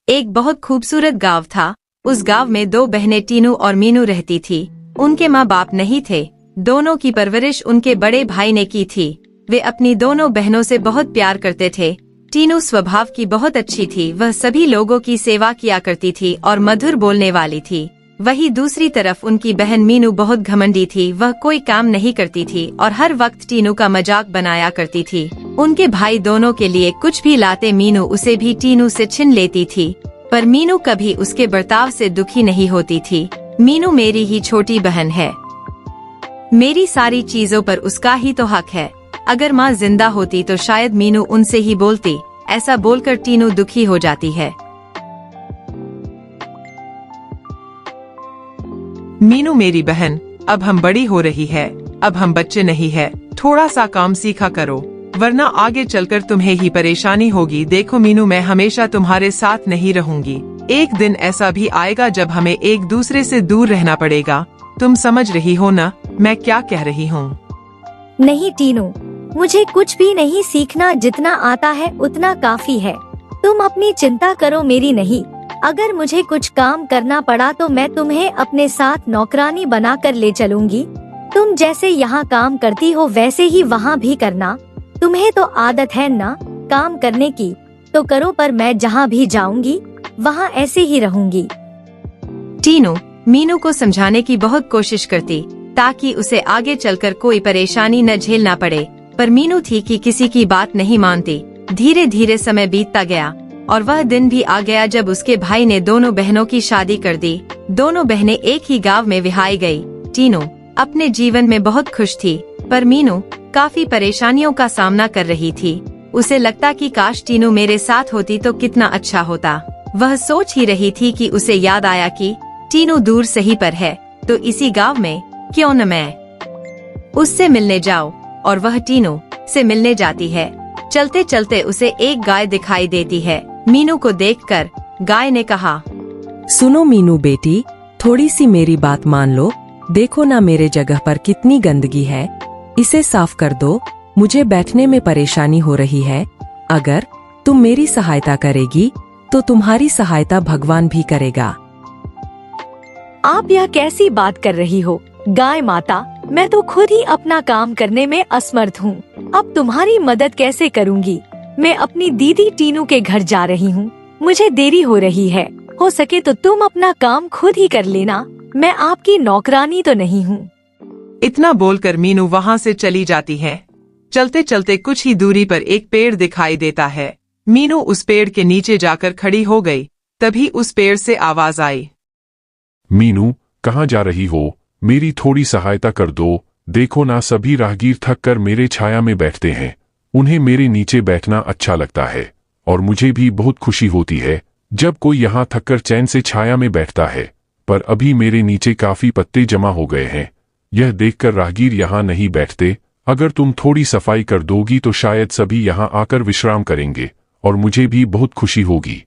एक बहुत खूबसूरत गांव था। उस गांव में दो बहनें टीनू और मीनू रहती थी। उनके माँ बाप नहीं थे। दोनों की परवरिश उनके बड़े भाई ने की थी। वे अपनी दोनों बहनों से बहुत प्यार करते थे। टीनू स्वभाव की बहुत अच्छी थी। वह सभी लोगों की सेवा किया करती थी और मधुर बोलने वाली थी। वहीं दूसरी तरफ उनकी बहन मीनू बहुत घमंडी थी। वह कोई काम नहीं करती थी और हर वक्त टीनू का मजाक बनाया करती थी। उनके भाई दोनों के लिए कुछ भी लाते मीनू उसे भी टीनू से छीन लेती थी। पर मीनू कभी उसके बर्ताव से दुखी नहीं होती थी। मीनू मेरी ही छोटी बहन है। मेरी सारी चीजों पर उसका ही तो हक है। अगर माँ जिंदा होती तो शायद मीनू उनसे ही बोलती। ऐसा बोलकर टीनू दुखी हो जाती है। मीनू मेरी बहन, अब हम बड़ी हो रही है। अब हम बच्चे नहीं है। थोड़ा सा काम सीखा करो, वरना आगे चलकर तुम्हें ही परेशानी होगी। देखो मीनू, मैं हमेशा तुम्हारे साथ नहीं रहूंगी। एक दिन ऐसा भी आएगा जब हमें एक दूसरे से दूर रहना पड़ेगा। तुम समझ रही हो ना मैं क्या कह रही हूँ? नहीं टीनू, मुझे कुछ भी नहीं सीखना। जितना आता है उतना काफी है। तुम अपनी चिंता करो, मेरी नहीं। अगर मुझे कुछ काम करना पड़ा तो मैं तुम्हें अपने साथ नौकरानी बनाकर ले चलूंगी। तुम जैसे यहाँ काम करती हो वैसे ही वहाँ भी करना। तुम्हें तो आदत है ना काम करने की, तो करो। पर मैं जहाँ भी जाऊंगी वहाँ ऐसे ही रहूंगी। टीनू मीनू को समझाने की बहुत कोशिश करती ताकि उसे आगे चलकर कोई परेशानी न झेलना पड़े। पर मीनू थी कि किसी की बात नहीं मानती। धीरे धीरे समय बीतता गया और वह दिन भी आ गया जब उसके भाई ने दोनों बहनों की शादी कर दी। दोनों बहनें एक ही गांव में विहाई गई। टीनू अपने जीवन में बहुत खुश थी, पर मीनू काफी परेशानियों का सामना कर रही थी। उसे लगता कि काश टीनू मेरे साथ होती तो कितना अच्छा होता। वह सोच ही रही थी कि उसे याद आया कि टीनू दूर सही पर है, तो इसी गांव में क्यों न मैं उससे मिलने जाऊं। और वह टीनू से मिलने जाती है। चलते चलते उसे एक गाय दिखाई देती है। मीनू को देखकर गाय ने कहा, सुनो मीनू बेटी, थोड़ी सी मेरी बात मान लो। देखो ना मेरे जगह पर कितनी गंदगी है, इसे साफ कर दो। मुझे बैठने में परेशानी हो रही है। अगर तुम मेरी सहायता करेगी तो तुम्हारी सहायता भगवान भी करेगा। आप यह कैसी बात कर रही हो गाय माता? मैं तो खुद ही अपना काम करने में असमर्थ हूँ। अब तुम्हारी मदद कैसे करूँगी? मैं अपनी दीदी टीनू के घर जा रही हूँ। मुझे देरी हो रही है। हो सके तो तुम अपना काम खुद ही कर लेना। मैं आपकी नौकरानी तो नहीं हूँ। इतना बोलकर मीनू वहाँ से चली जाती है। चलते चलते कुछ ही दूरी पर एक पेड़ दिखाई देता है। मीनू उस पेड़ के नीचे जाकर खड़ी हो गई। तभी उस पेड़ से आवाज आई, मीनू कहाँ जा रही हो? मेरी थोड़ी सहायता कर दो। देखो ना, सभी राहगीर थक कर मेरे छाया में बैठते हैं। उन्हें मेरे नीचे बैठना अच्छा लगता है और मुझे भी बहुत खुशी होती है जब कोई यहाँ थककर चैन से छाया में बैठता है। पर अभी मेरे नीचे काफी पत्ते जमा हो गए हैं। यह देखकर राहगीर यहाँ नहीं बैठते। अगर तुम थोड़ी सफाई कर दोगी तो शायद सभी यहाँ आकर विश्राम करेंगे और मुझे भी बहुत खुशी होगी।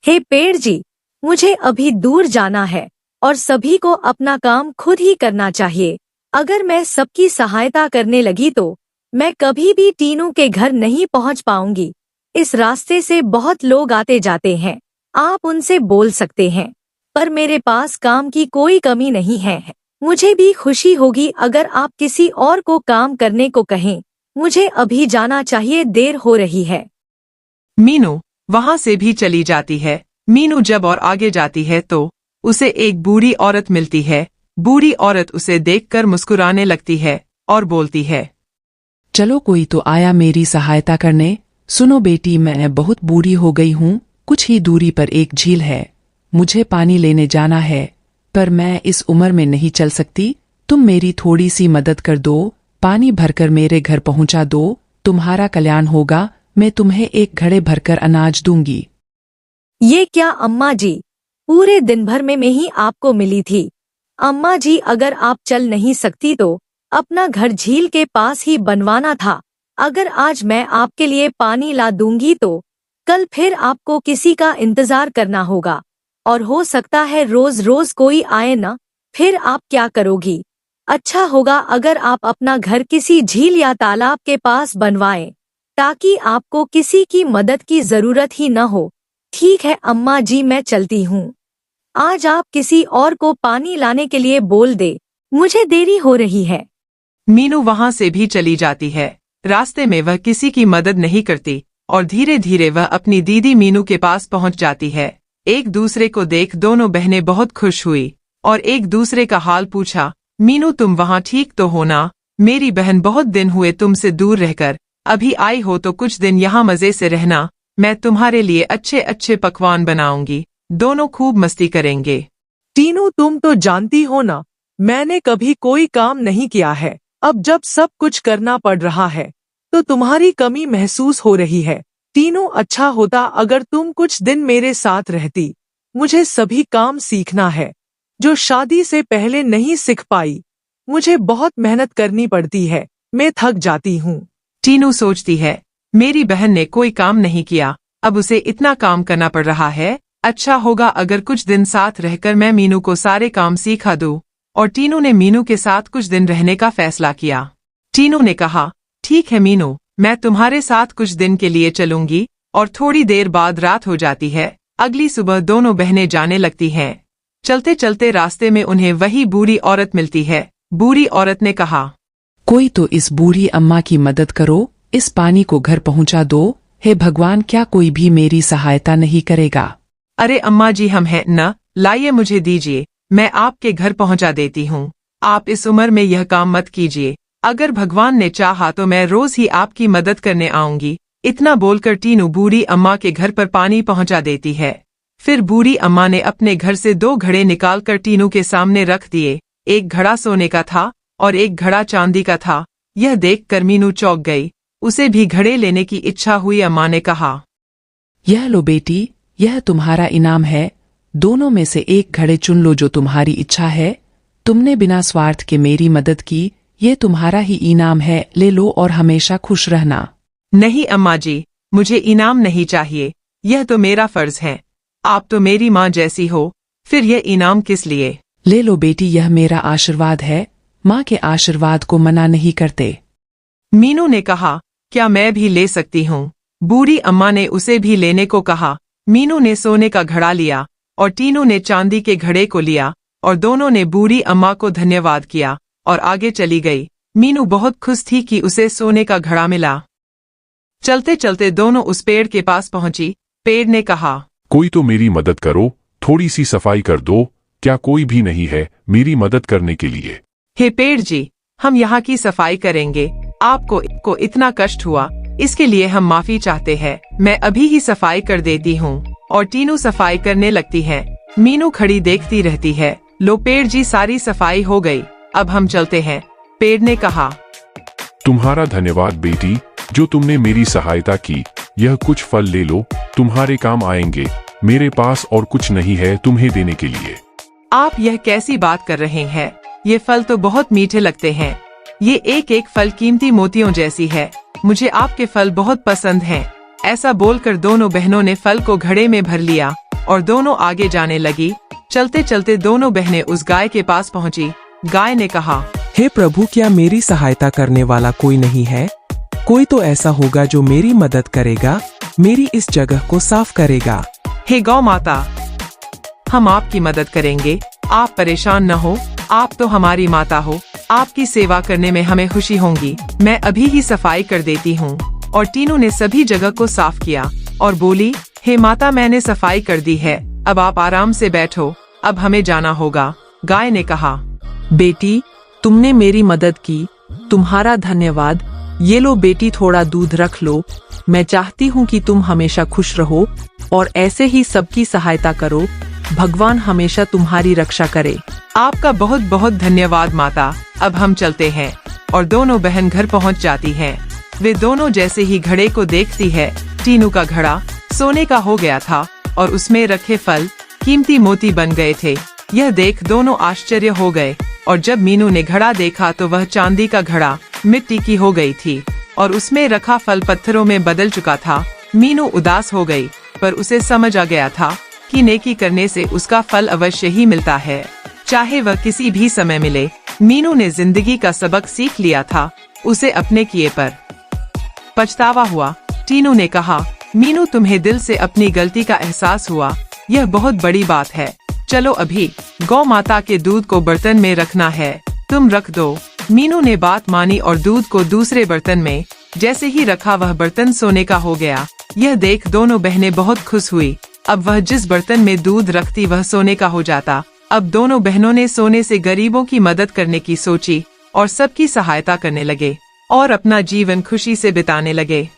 हे पेड़ जी, मुझे अभी दूर जाना है और सभी को अपना काम खुद ही करना चाहिए। अगर मैं सबकी सहायता करने लगी तो मैं कभी भी टीनू के घर नहीं पहुंच पाऊंगी। इस रास्ते से बहुत लोग आते जाते हैं, आप उनसे बोल सकते हैं। पर मेरे पास काम की कोई कमी नहीं है। मुझे भी खुशी होगी अगर आप किसी और को काम करने को कहें। मुझे अभी जाना चाहिए, देर हो रही है। मीनू वहाँ से भी चली जाती है। मीनू जब और आगे जाती है तो उसे एक बूढ़ी औरत मिलती है। बूढ़ी औरत उसे देखकर मुस्कुराने लगती है और बोलती है, चलो कोई तो आया मेरी सहायता करने। सुनो बेटी, मैं बहुत बूढ़ी हो गई हूँ। कुछ ही दूरी पर एक झील है। मुझे पानी लेने जाना है, पर मैं इस उम्र में नहीं चल सकती। तुम मेरी थोड़ी सी मदद कर दो। पानी भरकर मेरे घर पहुंचा दो। तुम्हारा कल्याण होगा। मैं तुम्हें एक घड़े भरकर अनाज दूंगी। ये क्या अम्मा जी, पूरे दिन भर में मैं ही आपको मिली थी। अम्मा जी, अगर आप चल नहीं सकती तो अपना घर झील के पास ही बनवाना था। अगर आज मैं आपके लिए पानी ला दूंगी तो कल फिर आपको किसी का इंतजार करना होगा और हो सकता है रोज रोज कोई आए न। फिर आप क्या करोगी? अच्छा होगा अगर आप अपना घर किसी झील या तालाब के पास बनवाएं, ताकि आपको किसी की मदद की जरूरत ही न हो। ठीक है अम्मा जी, मैं चलती हूँ। आज आप किसी और को पानी लाने के लिए बोल दे, मुझे देरी हो रही है। मीनू वहाँ से भी चली जाती है। रास्ते में वह किसी की मदद नहीं करती और धीरे धीरे वह अपनी दीदी मीनू के पास पहुँच जाती है। एक दूसरे को देख दोनों बहनें बहुत खुश हुई और एक दूसरे का हाल पूछा। मीनू, तुम वहाँ ठीक तो हो ना? मेरी बहन, बहुत दिन हुए तुमसे दूर रहकर, अभी आई हो तो कुछ दिन यहाँ मजे से रहना। मैं तुम्हारे लिए अच्छे अच्छे पकवान बनाऊंगी, दोनों खूब मस्ती करेंगे। टीनू, तुम तो जानती हो ना, मैंने कभी कोई काम नहीं किया है। अब जब सब कुछ करना पड़ रहा है तो तुम्हारी कमी महसूस हो रही है। टीनू, अच्छा होता अगर तुम कुछ दिन मेरे साथ रहती। मुझे सभी काम सीखना है जो शादी से पहले नहीं सीख पाई। मुझे बहुत मेहनत करनी पड़ती है, मैं थक जाती हूँ। टीनू सोचती है, मेरी बहन ने कोई काम नहीं किया, अब उसे इतना काम करना पड़ रहा है। अच्छा होगा अगर कुछ दिन साथ रहकर मैं मीनू को सारे काम सिखा दूं। और टीनू ने मीनू के साथ कुछ दिन रहने का फैसला किया। टीनू ने कहा, ठीक है मीनू, मैं तुम्हारे साथ कुछ दिन के लिए चलूंगी। और थोड़ी देर बाद रात हो जाती है। अगली सुबह दोनों बहनें जाने लगती हैं। चलते चलते रास्ते में उन्हें वही बूढ़ी औरत मिलती है। बूढ़ी औरत ने कहा, कोई तो इस बूढ़ी अम्मा की मदद करो, इस पानी को घर पहुंचा दो। हे भगवान, क्या कोई भी मेरी सहायता नहीं करेगा? अरे अम्मा जी, हम हैं न, लाइए मुझे दीजिए, मैं आपके घर पहुंचा देती हूँ। आप इस उम्र में यह काम मत कीजिए। अगर भगवान ने चाहा तो मैं रोज ही आपकी मदद करने आऊंगी। इतना बोलकर टीनू बूढ़ी अम्मा के घर पर पानी पहुंचा देती है। फिर बूढ़ी अम्मा ने अपने घर से 2 घड़े निकालकर टीनू के सामने रख दिए। एक घड़ा सोने का था और एक घड़ा चांदी का था। यह देखकर मीनू चौंक गई। उसे भी घड़े लेने की इच्छा हुई। अम्मा ने कहा, यह लो बेटी, यह तुम्हारा इनाम है। दोनों में से एक घड़े चुन लो जो तुम्हारी इच्छा है। तुमने बिना स्वार्थ के मेरी मदद की, ये तुम्हारा ही इनाम है, ले लो और हमेशा खुश रहना। नहीं अम्मा जी, मुझे इनाम नहीं चाहिए, यह तो मेरा फर्ज है। आप तो मेरी माँ जैसी हो, फिर यह इनाम किस लिए? ले लो बेटी, यह मेरा आशीर्वाद है। माँ के आशीर्वाद को मना नहीं करते। मीनू ने कहा, क्या मैं भी ले सकती हूँ? बूढ़ी अम्मा ने उसे भी लेने को कहा। मीनू ने सोने का घड़ा लिया और टीनू ने चांदी के घड़े को लिया और दोनों ने बूढ़ी अम्मा को धन्यवाद किया और आगे चली गई। मीनू बहुत खुश थी कि उसे सोने का घड़ा मिला। चलते चलते दोनों उस पेड़ के पास पहुंची। पेड़ ने कहा, कोई तो मेरी मदद करो, थोड़ी सी सफाई कर दो। क्या कोई भी नहीं है मेरी मदद करने के लिए? हे पेड़ जी, हम यहाँ की सफाई करेंगे। आपको इतना कष्ट हुआ, इसके लिए हम माफी चाहते हैं। मैं अभी ही सफाई कर देती हूँ। और टीनू सफाई करने लगती है। मीनू खड़ी देखती रहती है। लो पेड़ जी, सारी सफाई हो गई, अब हम चलते हैं। पेड़ ने कहा, तुम्हारा धन्यवाद बेटी, जो तुमने मेरी सहायता की। यह कुछ फल ले लो, तुम्हारे काम आएंगे। मेरे पास और कुछ नहीं है तुम्हें देने के लिए। आप यह कैसी बात कर रहे हैं? ये फल तो बहुत मीठे लगते हैं। ये एक एक फल कीमती मोतियों जैसी है। मुझे आपके फल बहुत पसंद हैं। ऐसा बोलकर दोनों बहनों ने फल को घड़े में भर लिया और दोनों आगे जाने लगी। चलते चलते दोनों बहनें उस गाय के पास पहुंची। गाय ने कहा, हे प्रभु, क्या मेरी सहायता करने वाला कोई नहीं है? कोई तो ऐसा होगा जो मेरी मदद करेगा, मेरी इस जगह को साफ करेगा। हे गौ माता, हम आपकी मदद करेंगे, आप परेशान न हो। आप तो हमारी माता हो, आपकी सेवा करने में हमें खुशी होगी। मैं अभी ही सफाई कर देती हूँ। और टीनू ने सभी जगह को साफ किया और बोली, हे माता, मैंने सफाई कर दी है, अब आप आराम से बैठो, अब हमें जाना होगा। गाय ने कहा, बेटी, तुमने मेरी मदद की, तुम्हारा धन्यवाद। ये लो बेटी, थोड़ा दूध रख लो। मैं चाहती हूँ कि तुम हमेशा खुश रहो और ऐसे ही सबकी सहायता करो। भगवान हमेशा तुम्हारी रक्षा करे। आपका बहुत बहुत धन्यवाद माता, अब हम चलते हैं। और दोनों बहन घर पहुंच जाती हैं। वे दोनों जैसे ही घड़े को देखती है, टीनू का घड़ा सोने का हो गया था और उसमें रखे फल कीमती मोती बन गए थे। यह देख दोनों आश्चर्य हो गए और जब मीनू ने घड़ा देखा तो वह चांदी का घड़ा मिट्टी की हो गई थी और उसमें रखा फल पत्थरों में बदल चुका था। मीनू उदास हो गई, पर उसे समझ आ गया था कि नेकी करने से उसका फल अवश्य ही मिलता है, चाहे वह किसी भी समय मिले। मीनू ने जिंदगी का सबक सीख लिया था। उसे अपने किए पर पछतावा हुआ। टीनू ने कहा, मीनू, तुम्हें दिल से अपनी गलती का एहसास हुआ, यह बहुत बड़ी बात है। चलो अभी गौ माता के दूध को बर्तन में रखना है, तुम रख दो। मीनू ने बात मानी और दूध को दूसरे बर्तन में जैसे ही रखा वह बर्तन सोने का हो गया। यह देख दोनों बहनें बहुत खुश हुई। अब वह जिस बर्तन में दूध रखती वह सोने का हो जाता। अब दोनों बहनों ने सोने से गरीबों की मदद करने की सोची और सबकी सहायता करने लगे और अपना जीवन खुशी से बिताने लगे।